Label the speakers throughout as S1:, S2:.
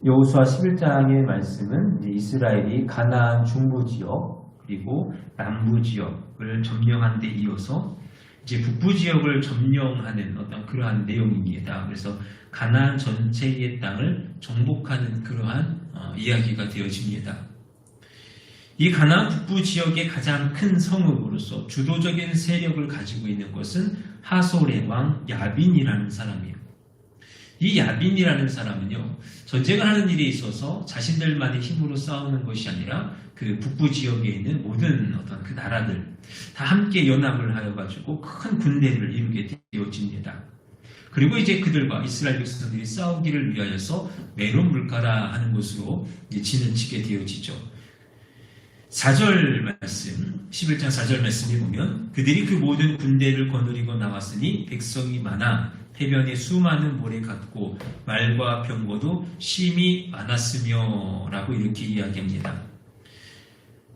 S1: 여호수아 11장의 말씀은 이제 이스라엘이 가나안 중부 지역 그리고 남부 지역을 점령한 데 이어서 이제 북부 지역을 점령하는 어떤 그러한 내용입니다. 그래서 가나안 전체의 땅을 정복하는 그러한 이야기가 되어집니다. 이 가나안 북부 지역의 가장 큰 성읍으로서 주도적인 세력을 가지고 있는 것은 하솔의 왕 야빈이라는 사람이에요. 이 야빈이라는 사람은요, 전쟁을 하는 일에 있어서 자신들만의 힘으로 싸우는 것이 아니라 그 북부 지역에 있는 모든 어떤 그 나라들 다 함께 연합을 하여 가지고 큰 군대를 이루게 되어집니다. 그리고 이제 그들과 이스라엘 백성들이 싸우기를 위하여서 메론 물가라 하는 곳으로 이제 진을 치게 되어지죠. 4절 말씀, 11장 4절 말씀에 보면 그들이 그 모든 군대를 거느리고 나왔으니 백성이 많아 해변에 수많은 모래 같고 말과 병거도 심히 많았으며 라고 이렇게 이야기합니다.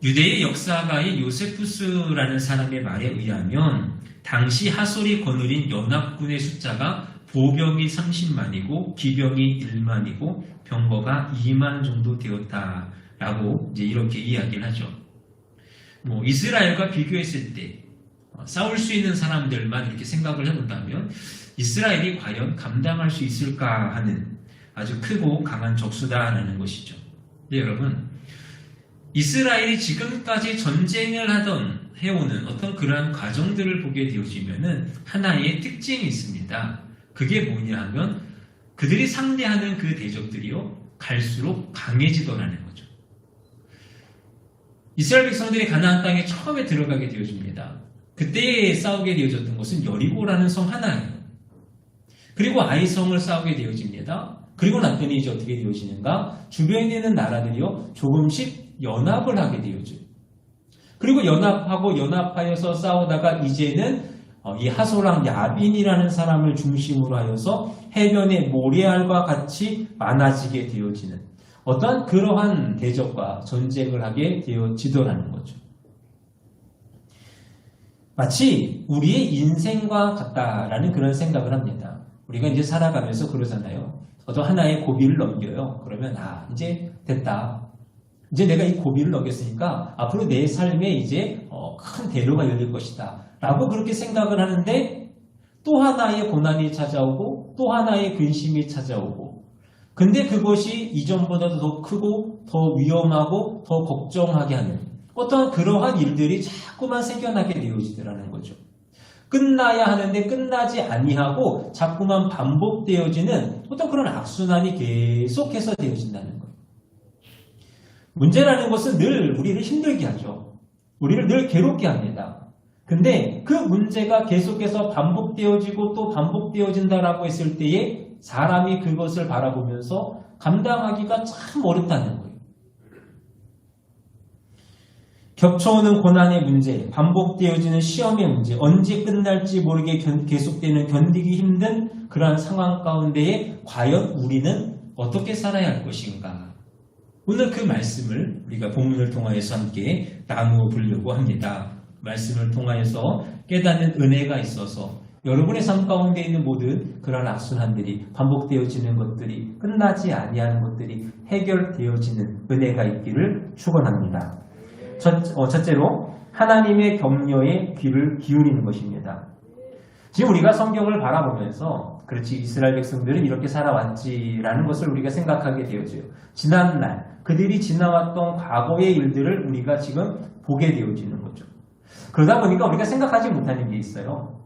S1: 유대의 역사가의 요세푸스라는 사람의 말에 의하면 당시 하솔이 거느린 연합군의 숫자가 보병이 30만이고 기병이 1만이고 병거가 2만 정도 되었다라고 이제 이렇게 이야기를 하죠. 이스라엘과 비교했을 때 싸울 수 있는 사람들만 이렇게 생각을 해본다면 이스라엘이 과연 감당할 수 있을까 하는 아주 크고 강한 적수다라는 것이죠. 네, 여러분, 이스라엘이 지금까지 전쟁을 해오는 어떤 그러한 과정들을 보게 되어지면은 하나의 특징이 있습니다. 그게 뭐냐 하면 그들이 상대하는 그 대적들이요 갈수록 강해지더라는 거죠. 이스라엘 백성들이 가나안 땅에 처음에 들어가게 되어집니다. 그때 싸우게 되어졌던 것은 여리고라는 성 하나예요. 그리고 아이성을 싸우게 되어집니다. 그리고 났더니 이제 어떻게 되어지는가? 주변에 있는 나라들이요 조금씩 연합을 하게 되어져요. 그리고 연합하여서 싸우다가 이제는 이 하솔랑 야빈이라는 사람을 중심으로 하여서 해변의 모래알과 같이 많아지게 되어지는 어떠한 그러한 대적과 전쟁을 하게 되어지더라는 거죠. 마치 우리의 인생과 같다라는 그런 생각을 합니다. 우리가 이제 살아가면서 그러잖아요. 어떤 하나의 고비를 넘겨요. 그러면 이제 됐다. 이제 내가 이 고비를 넘겼으니까 앞으로 내 삶에 이제 큰 대로가 열릴 것이다. 라고 그렇게 생각을 하는데 또 하나의 고난이 찾아오고 또 하나의 근심이 찾아오고 근데 그것이 이전보다도 더 크고 더 위험하고 더 걱정하게 하는 어떤 그러한 일들이 자꾸만 생겨나게 되어지더라는 거죠. 끝나야 하는데 끝나지 아니하고 자꾸만 반복되어지는 어떤 그런 악순환이 계속해서 되어진다는 거예요. 문제라는 것은 늘 우리를 힘들게 하죠. 우리를 늘 괴롭게 합니다. 근데 그 문제가 계속해서 반복되어지고 또 반복되어진다라고 했을 때에 사람이 그것을 바라보면서 감당하기가 참 어렵다는 거예요. 겹쳐오는 고난의 문제, 반복되어지는 시험의 문제, 언제 끝날지 모르게 계속되는 견디기 힘든 그러한 상황 가운데에 과연 우리는 어떻게 살아야 할 것인가? 오늘 그 말씀을 우리가 본문을 통하여서 함께 나누어 보려고 합니다. 말씀을 통하여서 깨닫는 은혜가 있어서 여러분의 삶 가운데 있는 모든 그런 악순환들이 반복되어지는 것들이 끝나지 아니하는 것들이 해결되어지는 은혜가 있기를 축원합니다. 첫째로 하나님의 격려에 귀를 기울이는 것입니다. 지금 우리가 성경을 바라보면서 그렇지 이스라엘 백성들은 이렇게 살아왔지라는 것을 우리가 생각하게 되어져요. 지난날 그들이 지나왔던 과거의 일들을 우리가 지금 보게 되어지는 거죠. 그러다 보니까 우리가 생각하지 못하는 게 있어요.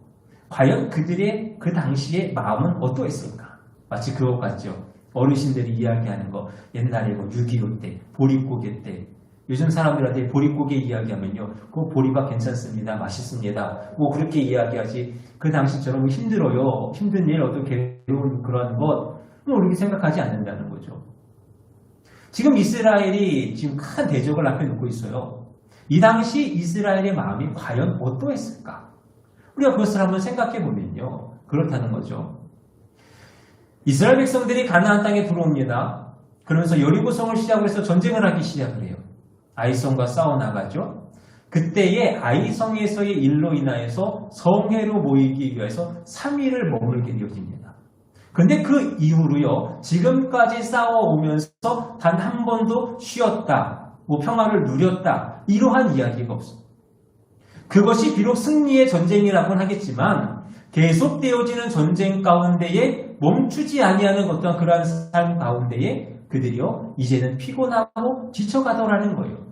S1: 과연 그들의 그 당시의 마음은 어떠했을까? 마치 그것 같죠. 어르신들이 이야기하는 거 옛날에 6.25 때, 보릿고개 때 요즘 사람들한테 보릿고개 이야기하면요. 그 보리밥 괜찮습니다. 맛있습니다. 그렇게 이야기하지. 그 당시처럼 힘들어요. 힘든 일, 어떤 괴로운 그런 것, 우리가 생각하지 않는다는 거죠. 지금 이스라엘이 지금 큰 대적을 앞에 놓고 있어요. 이 당시 이스라엘의 마음이 과연 어떠했을까? 우리가 그것을 한번 생각해 보면요. 그렇다는 거죠. 이스라엘 백성들이 가나안 땅에 들어옵니다. 그러면서 여리고성을 시작으로 해서 전쟁을 하기 시작을 해요. 아이성과 싸워나가죠. 그때의 아이성에서의 일로 인하여서 성회로 모이기 위해서 3일을 머물게 되어집니다. 근데 그 이후로요, 지금까지 싸워오면서 단 한 번도 쉬었다, 평화를 누렸다, 이러한 이야기가 없어요. 그것이 비록 승리의 전쟁이라고는 하겠지만 계속되어지는 전쟁 가운데에 멈추지 아니하는 어떤 그러한 삶 가운데에 그들이요 이제는 피곤하고 지쳐가더라는 거예요.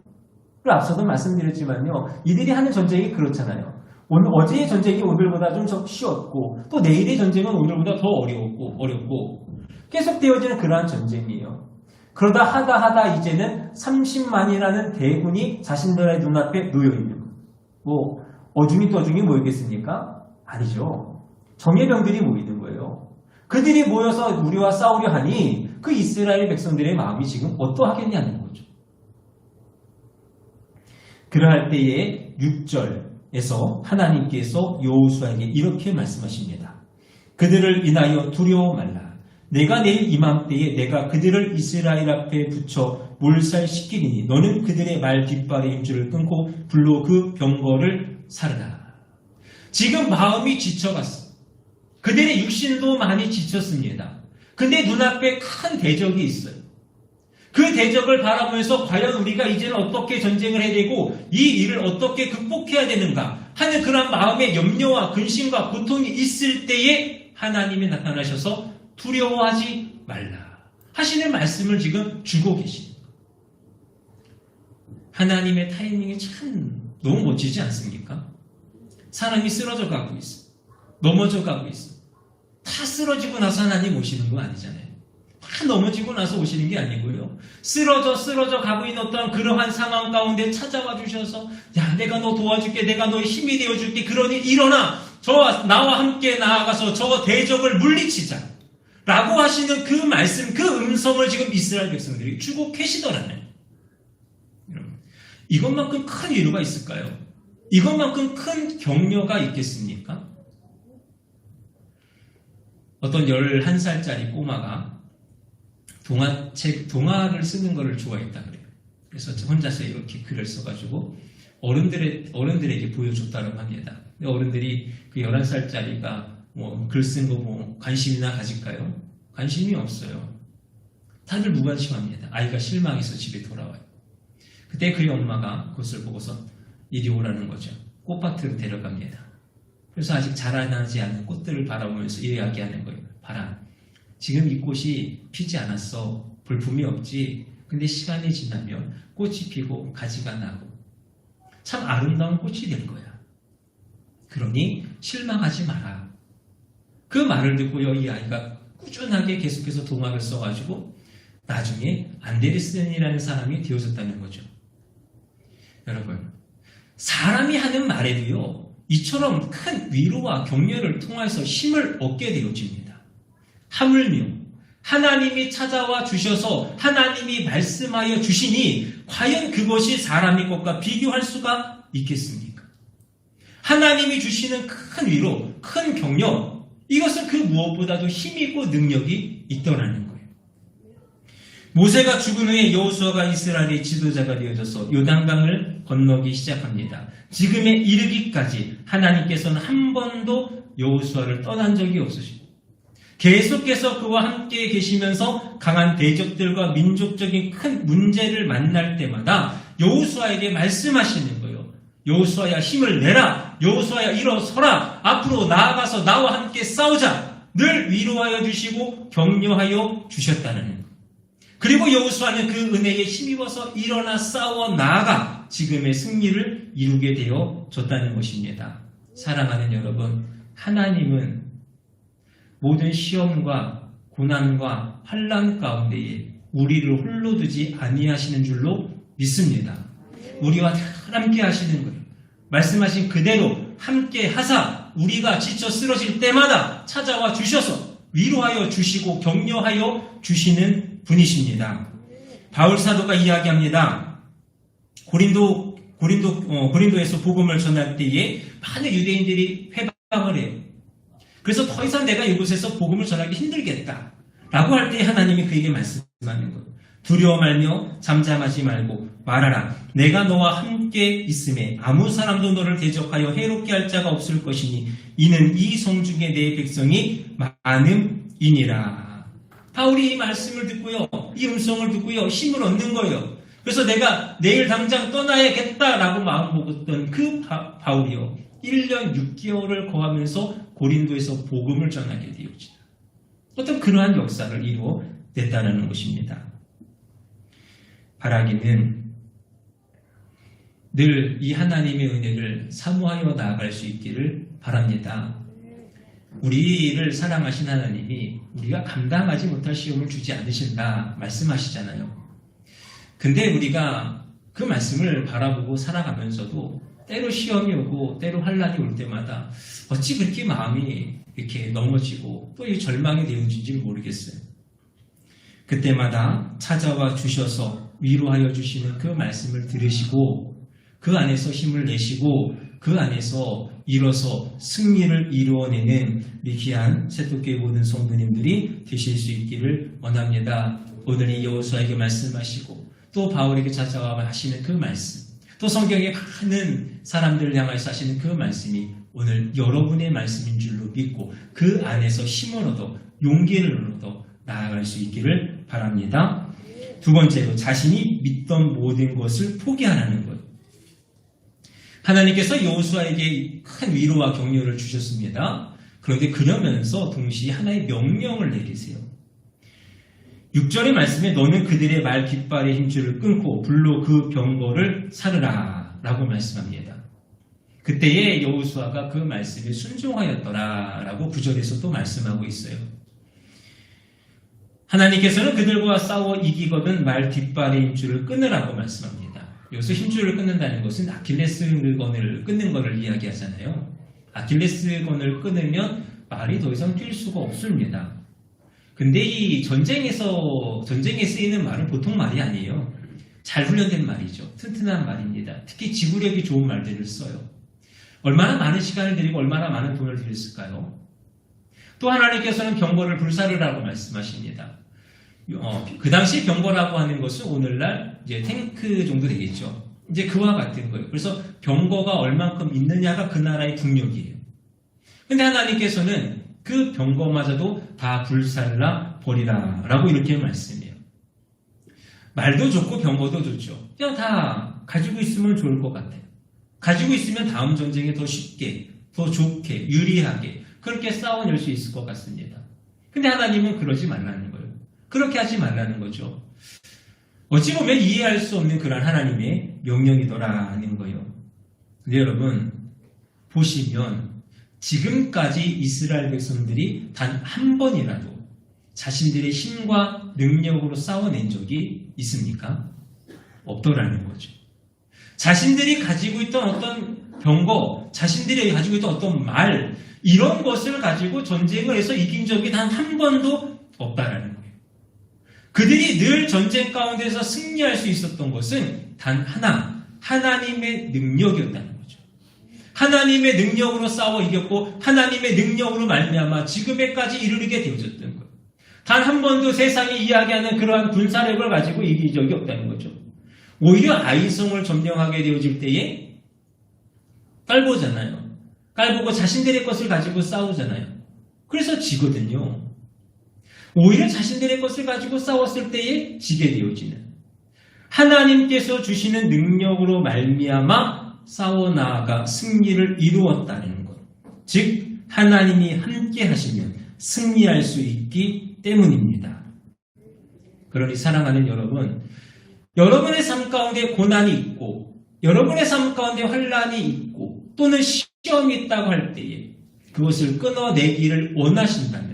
S1: 앞서도 말씀드렸지만요, 이들이 하는 전쟁이 그렇잖아요. 어제의 전쟁이 오늘보다 좀 쉬웠고 또 내일의 전쟁은 오늘보다 더 어렵고 계속되어지는 그러한 전쟁이에요. 그러다 하다 이제는 30만이라는 대군이 자신들의 눈앞에 놓여있는 거예요. 어중이 떠중이 모이겠습니까? 아니죠. 정예병들이 모이는 거예요. 그들이 모여서 우리와 싸우려 하니 그 이스라엘 백성들의 마음이 지금 어떠하겠냐는 거죠. 그러할 때에 6절에서 하나님께서 여호수아에게 이렇게 말씀하십니다. 그들을 인하여 두려워 말라. 내가 내일 이맘때에 내가 그들을 이스라엘 앞에 붙여 몰살시키리니 너는 그들의 말 깃발의 힘줄을 끊고 불로 그 병거를 사르라. 지금 마음이 지쳐갔어. 그들의 육신도 많이 지쳤습니다. 근데 눈앞에 큰 대적이 있어요. 그 대적을 바라보면서 과연 우리가 이제는 어떻게 전쟁을 해야 되고 이 일을 어떻게 극복해야 되는가 하는 그런 마음의 염려와 근심과 고통이 있을 때에 하나님이 나타나셔서 두려워하지 말라 하시는 말씀을 지금 주고 계십니다. 하나님의 타이밍이 참 너무 멋지지 않습니까? 사람이 쓰러져 가고 있어. 넘어져 가고 있어. 다 쓰러지고 나서 하나님 오시는 거 아니잖아요. 다 넘어지고 나서 오시는 게 아니고요. 쓰러져 가고 있는 어떤 그러한 상황 가운데 찾아와 주셔서 야, 내가 너 도와줄게. 내가 너의 힘이 되어줄게. 그러니 일어나. 나와 함께 나아가서 저 대적을 물리치자. 라고 하시는 그 말씀, 그 음성을 지금 이스라엘 백성들이 주고 계시더라고요. 이것만큼 큰 위로가 있을까요? 이것만큼 큰 격려가 있겠습니까? 어떤 11살짜리 꼬마가 동화를 쓰는 것을 좋아했다 그래요. 그래서 혼자서 이렇게 글을 써가지고 어른들에게 보여줬다고 합니다. 어른들이 그 11살짜리가 글 쓴 거 관심이나 가질까요? 관심이 없어요. 다들 무관심합니다. 아이가 실망해서 집에 돌아와요. 그때 그의 엄마가 그것을 보고서 이리 오라는 거죠. 꽃밭으로 데려갑니다. 그래서 아직 자라나지 않은 꽃들을 바라보면서 이야기하는 거예요. 봐라. 지금 이 꽃이 피지 않았어. 볼품이 없지. 근데 시간이 지나면 꽃이 피고 가지가 나고 참 아름다운 꽃이 될 거야. 그러니 실망하지 마라. 그 말을 듣고요, 이 아이가 꾸준하게 계속해서 동화를 써가지고 나중에 안데르센이라는 사람이 되어졌다는 거죠. 여러분, 사람이 하는 말에도요, 이처럼 큰 위로와 격려를 통해서 힘을 얻게 되어집니다. 하물며 하나님이 찾아와 주셔서 하나님이 말씀하여 주시니 과연 그것이 사람의 것과 비교할 수가 있겠습니까? 하나님이 주시는 큰 위로, 큰 격려, 이것은 그 무엇보다도 힘있고 능력이 있더라는 거예요. 모세가 죽은 후에 여호수아가 이스라엘의 지도자가 되어져서 요단강을 건너기 시작합니다. 지금에 이르기까지 하나님께서는 한 번도 여호수아를 떠난 적이 없으시고 계속해서 그와 함께 계시면서 강한 대적들과 민족적인 큰 문제를 만날 때마다 여호수아에게 말씀하시는 거예요. 여호수아야, 힘을 내라. 여호수아야, 일어서라. 앞으로 나아가서 나와 함께 싸우자. 늘 위로하여 주시고 격려하여 주셨다는 거예요. 그리고 여호수아는 그 은혜에 힘입어서 일어나 싸워 나아가 지금의 승리를 이루게 되어졌다는 것입니다. 사랑하는 여러분, 하나님은 모든 시험과 고난과 환난 가운데에 우리를 홀로 두지 아니하시는 줄로 믿습니다. 우리와 함께 하시는 거예요. 말씀하신 그대로 함께 하사 우리가 지쳐 쓰러질 때마다 찾아와 주셔서 위로하여 주시고 격려하여 주시는 분이십니다. 바울 사도가 이야기합니다. 고린도에서 복음을 전할 때에 많은 유대인들이 회방을 해요. 그래서 더 이상 내가 이곳에서 복음을 전하기 힘들겠다 라고 할 때 하나님이 그에게 말씀하는 거예요. 두려워 말며 잠잠하지 말고 말하라. 내가 너와 함께 있음에 아무 사람도 너를 대적하여 해롭게 할 자가 없을 것이니 이는 이 성중에 내 백성이 많음이로다. 이니라. 바울이 이 말씀을 듣고요, 이 음성을 듣고요, 힘을 얻는 거예요. 그래서 내가 내일 당장 떠나야겠다라고 마음먹었던 그 바울이요, 1년 6개월을 거하면서 고린도에서 복음을 전하게 되어지다. 어떤 그러한 역사를 이루어냈다는 것입니다. 바라기는 늘 이 하나님의 은혜를 사모하여 나아갈 수 있기를 바랍니다. 우리를 사랑하신 하나님이 우리가 감당하지 못할 시험을 주지 않으신다 말씀하시잖아요. 근데 우리가 그 말씀을 바라보고 살아가면서도 때로 시험이 오고 때로 환난이 올 때마다 어찌 그렇게 마음이 이렇게 넘어지고 또 이 절망이 되는지 모르겠어요. 그때마다 찾아와 주셔서 위로하여 주시는 그 말씀을 들으시고 그 안에서 힘을 내시고 그 안에서 일어서 승리를 이루어내는 우리 귀한 새토교회 모든 성도님들이 되실 수 있기를 원합니다. 오늘 이 여호수아에게 말씀하시고 또 바울에게 찾아와 하시는 그 말씀, 또 성경에 많은 사람들을 향해서 하시는 그 말씀이 오늘 여러분의 말씀인 줄로 믿고 그 안에서 힘을 얻어 용기를 얻어 나아갈 수 있기를 바랍니다. 두 번째로 자신이 믿던 모든 것을 포기하라는 것. 하나님께서 여호수아에게 큰 위로와 격려를 주셨습니다. 그런데 그러면서 동시에 하나의 명령을 내리세요. 6절의 말씀에 너는 그들의 말 깃발의 힘줄을 끊고 불로 그 병거를 사르라 라고 말씀합니다. 그때에 여호수아가 그 말씀에 순종하였더라 라고 9절에서 또 말씀하고 있어요. 하나님께서는 그들과 싸워 이기거든 말 깃발의 힘줄을 끊으라고 말씀합니다. 여기서 힘줄을 끊는다는 것은 아킬레스건을 끊는 것을 이야기하잖아요. 아킬레스건을 끊으면 말이 더 이상 뛸 수가 없습니다. 근데 이 전쟁에 쓰이는 말은 보통 말이 아니에요. 잘 훈련된 말이죠. 튼튼한 말입니다. 특히 지구력이 좋은 말들을 써요. 얼마나 많은 시간을 들이고 얼마나 많은 돈을 들였을까요? 또 하나님께서는 병거를 불사르라고 말씀하십니다. 그 당시 병거라고 하는 것은 오늘날 이제 탱크 정도 되겠죠. 이제 그와 같은 거예요. 그래서 병거가 얼만큼 있느냐가 그 나라의 국력이에요. 근데 하나님께서는 그 병거마저도 다 불살라 버리라 라고 이렇게 말씀해요. 말도 좋고 병거도 좋죠. 그냥 다 가지고 있으면 좋을 것 같아요. 가지고 있으면 다음 전쟁에 더 쉽게, 더 좋게, 유리하게 그렇게 싸워낼 수 있을 것 같습니다. 근데 하나님은 그러지 말라는 거예요. 그렇게 하지 말라는 거죠. 어찌 보면 이해할 수 없는 그런 하나님의 명령이더라는 거예요. 근데 여러분 보시면 지금까지 이스라엘 백성들이 단 한 번이라도 자신들의 힘과 능력으로 싸워낸 적이 있습니까? 없더라는 거죠. 자신들이 가지고 있던 어떤 병거, 자신들이 가지고 있던 어떤 말, 이런 것을 가지고 전쟁을 해서 이긴 적이 단 한 번도 없다라는 거예요. 그들이 늘 전쟁 가운데서 승리할 수 있었던 것은 단 하나, 하나님의 능력이었다는 거죠. 하나님의 능력으로 싸워 이겼고 하나님의 능력으로 말미암아 지금에까지 이르게 되어졌던 거예요. 단 한 번도 세상이 이야기하는 그러한 군사력을 가지고 이긴 적이 없다는 거죠. 오히려 아이성을 점령하게 되어질 때에 깔보잖아요. 깔보고 자신들의 것을 가지고 싸우잖아요. 그래서 지거든요. 오히려 자신들의 것을 가지고 싸웠을 때에 지게 되어지는, 하나님께서 주시는 능력으로 말미암아 싸워나아가 승리를 이루었다는 것. 즉 하나님이 함께 하시면 승리할 수 있기 때문입니다. 그러니 사랑하는 여러분, 여러분의 삶 가운데 고난이 있고 여러분의 삶 가운데 환난이 있고 또는 시험이 있다고 할 때에 그것을 끊어내기를 원하신다면,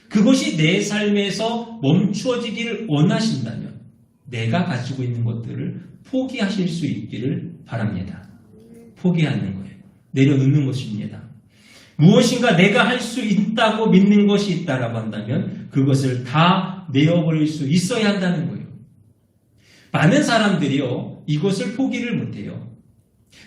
S1: 그것이 내 삶에서 멈추어지기를 원하신다면 내가 가지고 있는 것들을 포기하실 수 있기를 바랍니다. 포기하는 거예요. 내려놓는 것입니다. 무엇인가 내가 할 수 있다고 믿는 것이 있다라고 한다면 그것을 다 내어버릴 수 있어야 한다는 거예요. 많은 사람들이요, 이것을 포기를 못해요.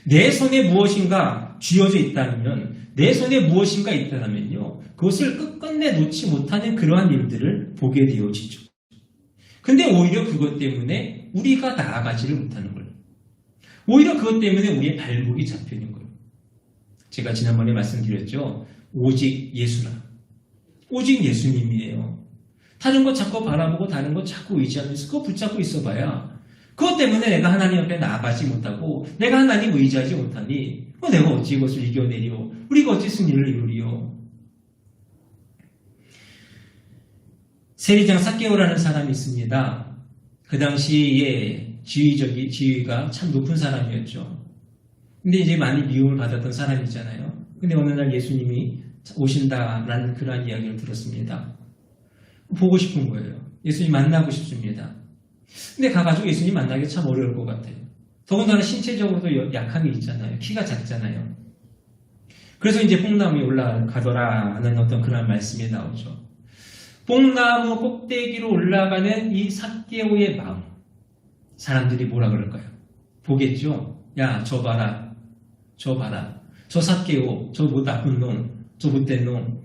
S1: 내 손에 무엇인가 쥐어져 있다면, 내 손에 무엇인가 있다면요, 그것을 끝끝내 놓지 못하는 그러한 일들을 보게 되어지죠. 근데 오히려 그것 때문에 우리가 나아가지를 못하는 거예요. 오히려 그것 때문에 우리의 발목이 잡히는 거예요. 제가 지난번에 말씀드렸죠. 오직 예수라. 오직 예수님이에요. 다른 거 자꾸 바라보고 다른 거 자꾸 의지하면서 그거 붙잡고 있어봐야 그것 때문에 내가 하나님 앞에 나아가지 못하고 내가 하나님 의지하지 못하니 내가 어찌 이것을 이겨내리오? 우리가 어찌 승리를 이루리오? 세리장 삭개오라는 사람이 있습니다. 그 당시에 지위가 참 높은 사람이었죠. 근데 이제 많이 미움을 받았던 사람이잖아요. 근데 어느 날 예수님이 오신다라는 그러한 이야기를 들었습니다. 보고 싶은 거예요. 예수님 만나고 싶습니다. 근데 가가지고 예수님 만나기 참 어려울 것 같아요. 더군다나 신체적으로도 약함이 있잖아요. 키가 작잖아요. 그래서 이제 뽕나무에 올라가더라 하는 어떤 그런 말씀이 나오죠. 뽕나무 꼭대기로 올라가는 이 삭개오의 마음. 사람들이 뭐라 그럴까요? 보겠죠? 야, 저 봐라. 저 봐라. 저 삭개오. 저 뭐 나쁜 놈. 저 못된 놈.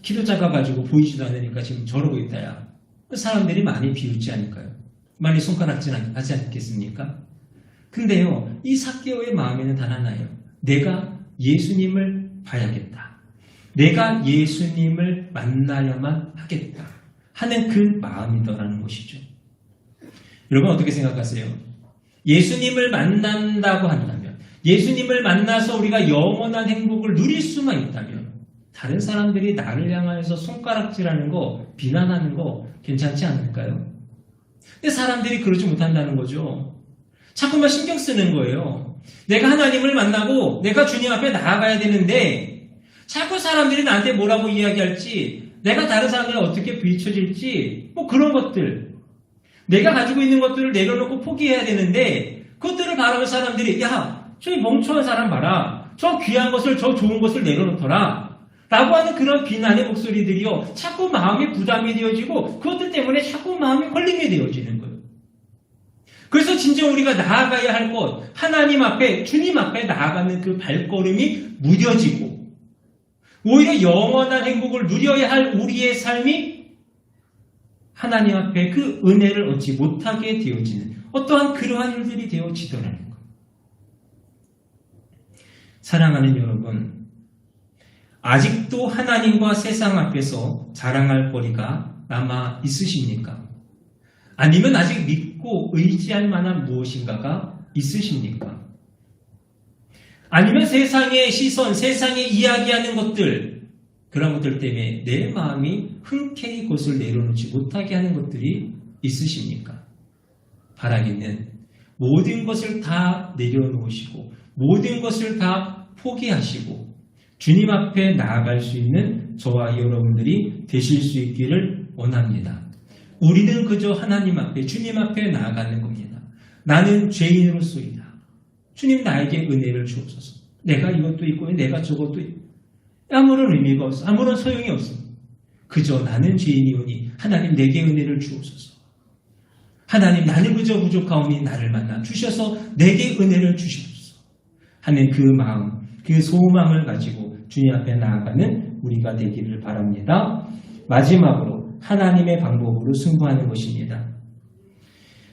S1: 키도 작아가지고 보이지도 않으니까 지금 저러고 있다, 야. 사람들이 많이 비웃지 않을까요? 많이 손가락질 하지 않겠습니까? 근데요, 이 삭개오의 마음에는 단 하나예요. 내가 예수님을 봐야겠다. 내가 예수님을 만나야만 하겠다. 하는 그 마음이더라는 것이죠. 여러분 어떻게 생각하세요? 예수님을 만난다고 한다면, 예수님을 만나서 우리가 영원한 행복을 누릴 수만 있다면, 다른 사람들이 나를 향해서 손가락질하는 거, 비난하는 거 괜찮지 않을까요? 근데 사람들이 그러지 못한다는 거죠. 자꾸만 신경 쓰는 거예요. 내가 하나님을 만나고 내가 주님 앞에 나아가야 되는데 자꾸 사람들이 나한테 뭐라고 이야기할지, 내가 다른 사람들을 어떻게 비춰질지, 뭐 그런 것들, 내가 가지고 있는 것들을 내려놓고 포기해야 되는데 그것들을 바라는 사람들이 야, 저기 멍청한 사람 봐라. 저 귀한 것을, 저 좋은 것을 내려놓더라. 라고 하는 그런 비난의 목소리들이요. 자꾸 마음이 부담이 되어지고 그것들 때문에 자꾸 마음이 걸림이 되어지는 거예요. 그래서 진정 우리가 나아가야 할 곳, 하나님 앞에, 주님 앞에 나아가는 그 발걸음이 무뎌지고 오히려 영원한 행복을 누려야 할 우리의 삶이 하나님 앞에 그 은혜를 얻지 못하게 되어지는 어떠한 그러한 일들이 되어지더라는 거예요. 사랑하는 여러분, 아직도 하나님과 세상 앞에서 자랑할 거리가 남아 있으십니까? 아니면 아직 믿고 의지할 만한 무엇인가가 있으십니까? 아니면 세상의 시선, 세상의 이야기하는 것들, 그런 것들 때문에 내 마음이 흔쾌히 그것을 내려놓지 못하게 하는 것들이 있으십니까? 바라기는 모든 것을 다 내려놓으시고 모든 것을 다 포기하시고 주님 앞에 나아갈 수 있는 저와 여러분들이 되실 수 있기를 원합니다. 우리는 그저 하나님 앞에, 주님 앞에 나아가는 겁니다. 나는 죄인으로서이다. 주님 나에게 은혜를 주옵소서. 내가 이것도 있고 내가 저것도 있고 아무런 의미가 없어. 아무런 소용이 없습니다. 그저 나는 죄인이오니 하나님 내게 은혜를 주옵소서. 하나님 나는 그저 부족하오니 나를 만나 주셔서 내게 은혜를 주시옵소서 하는 그 마음, 그 소망을 가지고 주님 앞에 나아가는 우리가 되기를 바랍니다. 마지막으로 하나님의 방법으로 승부하는 것입니다.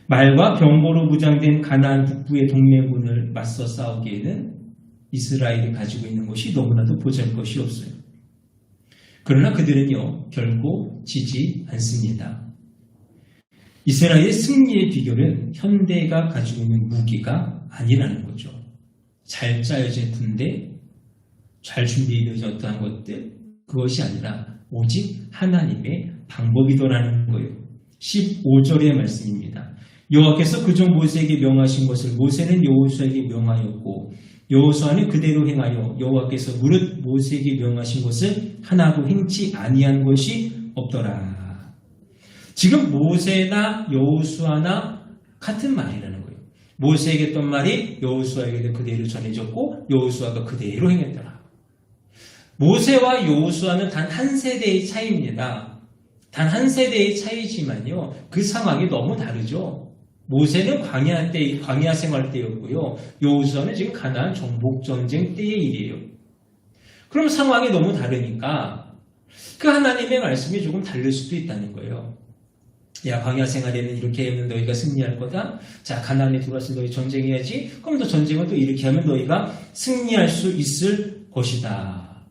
S1: 말과 병거로 무장된 가나안 북부의 동맹군을 맞서 싸우기에는 이스라엘이 가지고 있는 것이 너무나도 보잘것이 없어요. 그러나 그들은요, 결코 지지 않습니다. 이스라엘의 승리의 비결은 현대가 가지고 있는 무기가 아니라는 거죠. 잘 짜여진 군대, 잘 준비되어진 어떠한 것들, 그것이 아니라 오직 하나님의 방법이더라는 거예요. 15절의 말씀입니다. 여호와께서 그종 모세에게 명하신 것을 모세는 여호수아에게 명하였고 여호수아는 그대로 행하여 여호와께서 무릇 모세에게 명하신 것을 하나도 행치 아니한 것이 없더라. 지금 모세나 여호수아나 같은 말이라는 거예요. 모세에게 했던 말이 여호수아에게도 그대로 전해졌고 여호수아가 그대로 행했더라. 모세와 여호수아는 단 한 세대의 차이입니다. 단 한 세대의 차이지만요, 그 상황이 너무 다르죠. 모세는 광야 생활 때였고요. 여호수아는 지금 가나안 정복 전쟁 때의 일이에요. 그럼 상황이 너무 다르니까 그 하나님의 말씀이 조금 다를 수도 있다는 거예요. 야, 광야 생활에는 이렇게 하면 너희가 승리할 거다. 자, 가나안에 들어와서 너희 전쟁해야지. 그럼 또 전쟁을 또 이렇게 하면 너희가 승리할 수 있을 것이다.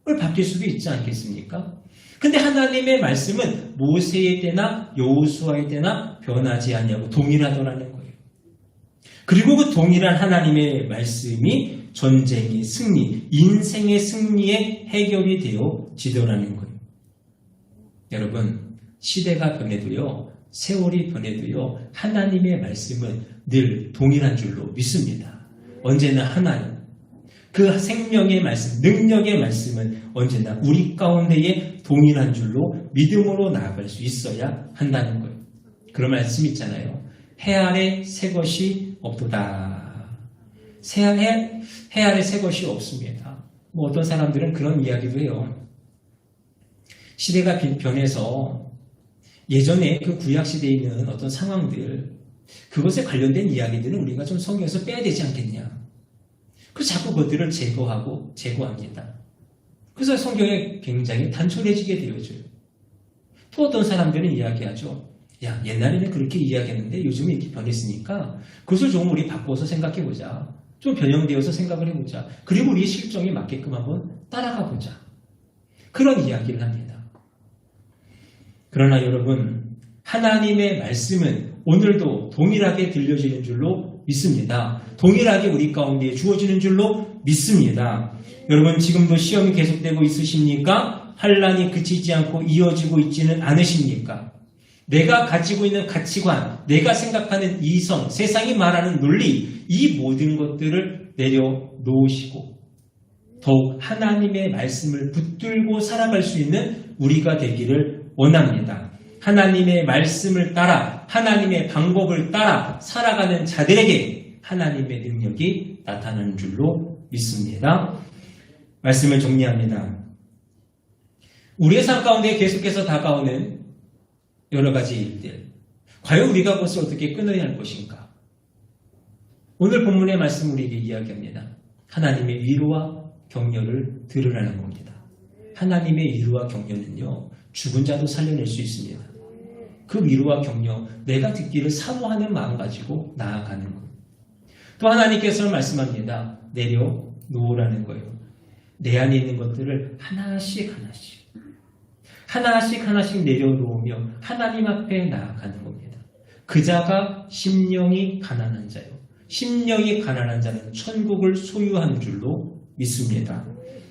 S1: 그걸 바뀔 수도 있지 않겠습니까? 근데 하나님의 말씀은 모세의 때나 여호수아의 때나 변하지 않냐고 동일하더라는 거예요. 그리고 그 동일한 하나님의 말씀이 전쟁의 승리, 인생의 승리의 해결이 되어지더라는 거예요. 여러분, 시대가 변해도요, 세월이 변해도요, 하나님의 말씀은 늘 동일한 줄로 믿습니다. 언제나 하나님, 그 생명의 말씀, 능력의 말씀은 언제나 우리 가운데에 동일한 줄로 믿음으로 나아갈 수 있어야 한다는 거예요. 그런 말씀 있잖아요. 해 아래 새 것이 없도다. 해 아래 새 것이 없습니다. 뭐 어떤 사람들은 그런 이야기도 해요. 시대가 변해서 예전에 그 구약시대에 있는 어떤 상황들, 그것에 관련된 이야기들은 우리가 좀 성경에서 빼야 되지 않겠냐. 그래서 자꾸 그것들을 제거합니다. 그래서 성경에 굉장히 단촐해지게 되어져요. 또 어떤 사람들은 이야기하죠. 야, 옛날에는 그렇게 이야기했는데 요즘은 이렇게 변했으니까 그것을 조금 우리 바꿔서 생각해보자. 좀 변형되어서 생각을 해보자. 그리고 우리의 실정에 맞게끔 한번 따라가보자. 그런 이야기를 합니다. 그러나 여러분, 하나님의 말씀은 오늘도 동일하게 들려지는 줄로 믿습니다. 동일하게 우리 가운데 주어지는 줄로 믿습니다. 여러분, 지금도 시험이 계속되고 있으십니까? 환난이 그치지 않고 이어지고 있지는 않으십니까? 내가 가지고 있는 가치관, 내가 생각하는 이성, 세상이 말하는 논리, 이 모든 것들을 내려놓으시고 더욱 하나님의 말씀을 붙들고 살아갈 수 있는 우리가 되기를 원합니다. 하나님의 말씀을 따라, 하나님의 방법을 따라 살아가는 자들에게 하나님의 능력이 나타나는 줄로 믿습니다. 말씀을 정리합니다. 우리의 삶 가운데 계속해서 다가오는 여러 가지 일들, 과연 우리가 그것을 어떻게 끊어야 할 것인가? 오늘 본문의 말씀 우리에게 이야기합니다. 하나님의 위로와 격려를 들으라는 겁니다. 하나님의 위로와 격려는요, 죽은 자도 살려낼 수 있습니다. 그 위로와 격려, 내가 듣기를 사모하는 마음 가지고 나아가는 것. 또 하나님께서는 말씀합니다. 내려놓으라는 거예요. 내 안에 있는 것들을 하나씩 내려놓으며 하나님 앞에 나아가는 겁니다. 그 자가 심령이 가난한 자요. 심령이 가난한 자는 천국을 소유한 줄로 믿습니다.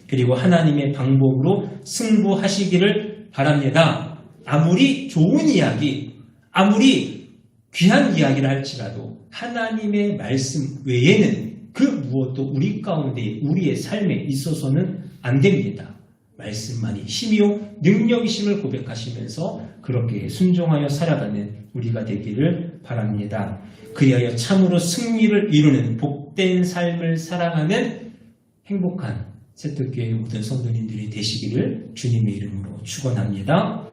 S1: 그리고 하나님의 방법으로 승부하시기를 바랍니다. 아무리 좋은 이야기, 아무리 귀한 이야기를 할지라도 하나님의 말씀 외에는 그 무엇도 우리 가운데 우리의 삶에 있어서는 안 됩니다. 말씀만이 힘이요 능력이심을 고백하시면서 그렇게 순종하여 살아가는 우리가 되기를 바랍니다. 그리하여 참으로 승리를 이루는 복된 삶을 살아가는 행복한 세특교회 모든 성도님들이 되시기를 주님의 이름으로 축원합니다.